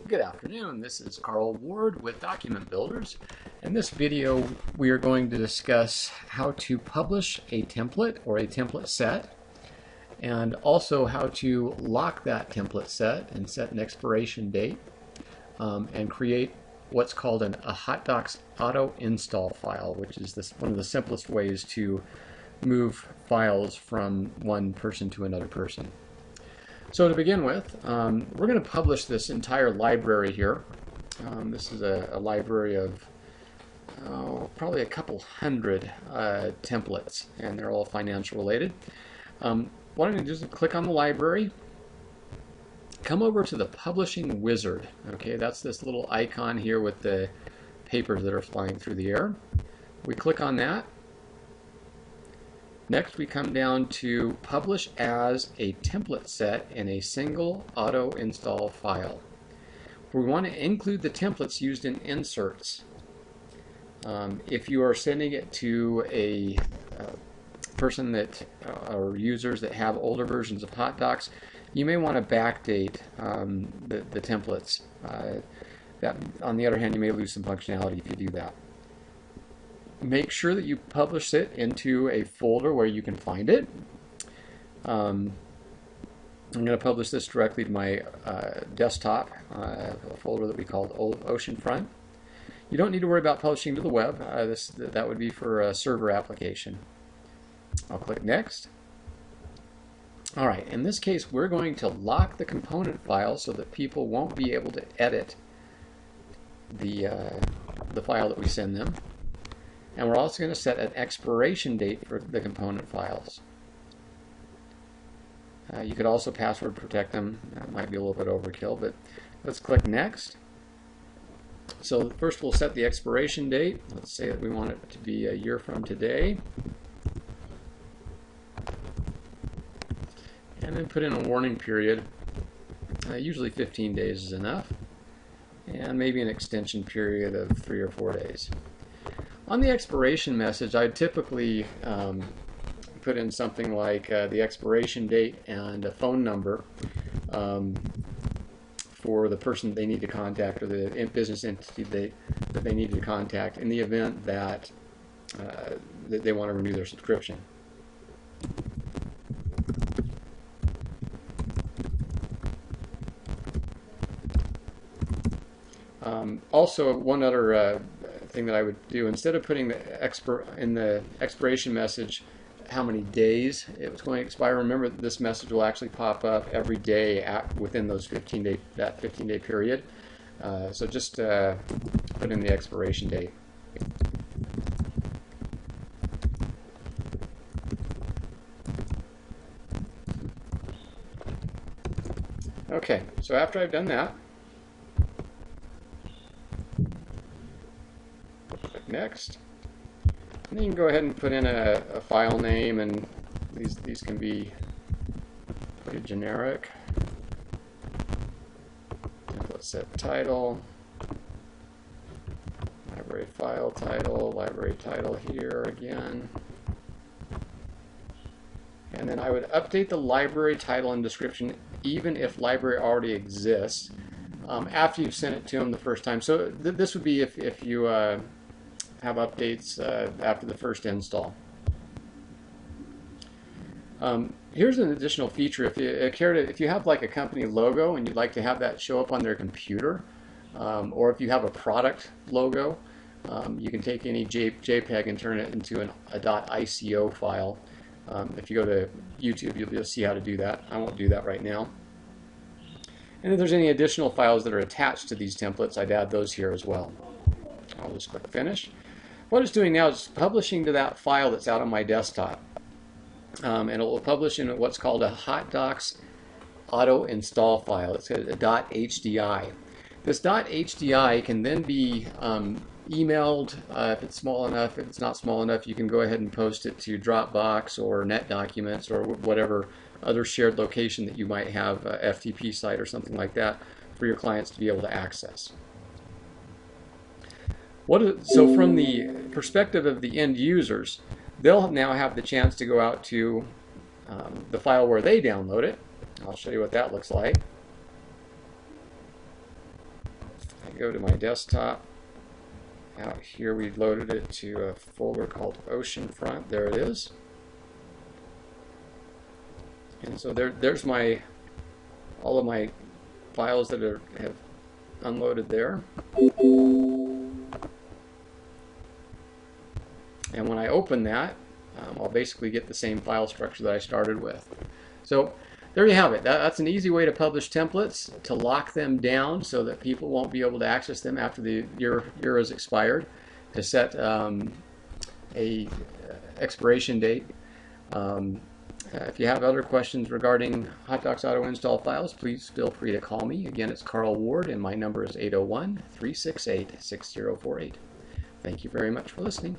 Good afternoon, this is Carl Ward with Document Builders. In this video we are going to discuss how to publish a template or a template set, and also how to lock that template set and set an expiration date, and create what's called a hotdocs auto install file, which is one of the simplest ways to move files from one person to another person. So to begin with, we're going to publish this entire library here. This is a library of probably a couple hundred templates, and they're all financial related. Why don't you just click on the library, come over to the publishing wizard. Okay, that's this little icon here with the papers that are flying through the air. We click on that. Next, we come down to publish as a template set in a single auto install file. We want to include the templates used in inserts. If you are sending it to a person that or users that have older versions of hotdocs, you may want to backdate the templates. That, on the other hand, you may lose some functionality if you do that. Make sure that you publish it into a folder where you can find it. I'm going to publish this directly to my desktop, a folder that we called Oceanfront. You don't need to worry about publishing to the web. That would be for a server application. I'll click Next. All right, in this case, we're going to lock the component file so that people won't be able to edit the file that we send them. And we're also going to set an expiration date for the component files. You could also password protect them. That might be a little bit overkill, but let's click Next. So first we'll set the expiration date. Let's say that we want it to be a year from today. And then put in a warning period. Usually 15 days is enough. And maybe an extension period of 3 or 4 days. On the expiration message, I typically put in something like the expiration date and a phone number for the person they need to contact, or the business entity that they need to contact in the event that they want to renew their subscription. Also, one other thing that I would do, instead of putting in the expiration message how many days it was going to expire, remember that this message will actually pop up every day within those 15-day period. So just put in the expiration date. Okay, so after I've done that, Next. And then you can go ahead and put in a file name, and these can be pretty generic. Template set title, library file title here again. And then I would update the library title and description even if library already exists after you've sent it to them the first time. So this would be if you have updates after the first install. Here's an additional feature. If you have like a company logo and you'd like to have that show up on their computer, or if you have a product logo, you can take any JPEG and turn it into a .ico file. If you go to YouTube, you'll see how to do that. I won't do that right now. And if there's any additional files that are attached to these templates, I'd add those here as well. I'll just click Finish. What it's doing now is publishing to that file that's out on my desktop. And it will publish in what's called a hotdocs auto install file. It's a .hdI. This .hdI can then be emailed if it's small enough. If it's not small enough, you can go ahead and post it to Dropbox or NetDocuments or whatever other shared location that you might have, a FTP site or something like that, for your clients to be able to access. So from the perspective of the end users, they'll now have the chance to go out to the file where they download it. I'll show you what that looks like. go to my desktop. Out here we loaded it to a folder called Oceanfront. There it is. And so there's all of my files that have unloaded there. And when I open that, I'll basically get the same file structure that I started with. So there you have it. That's an easy way to publish templates, to lock them down so that people won't be able to access them after the year is expired, to set a expiration date. If you have other questions regarding HotDocs auto install files, please feel free to call me. Again, it's Carl Ward, and my number is 801-368-6048. Thank you very much for listening.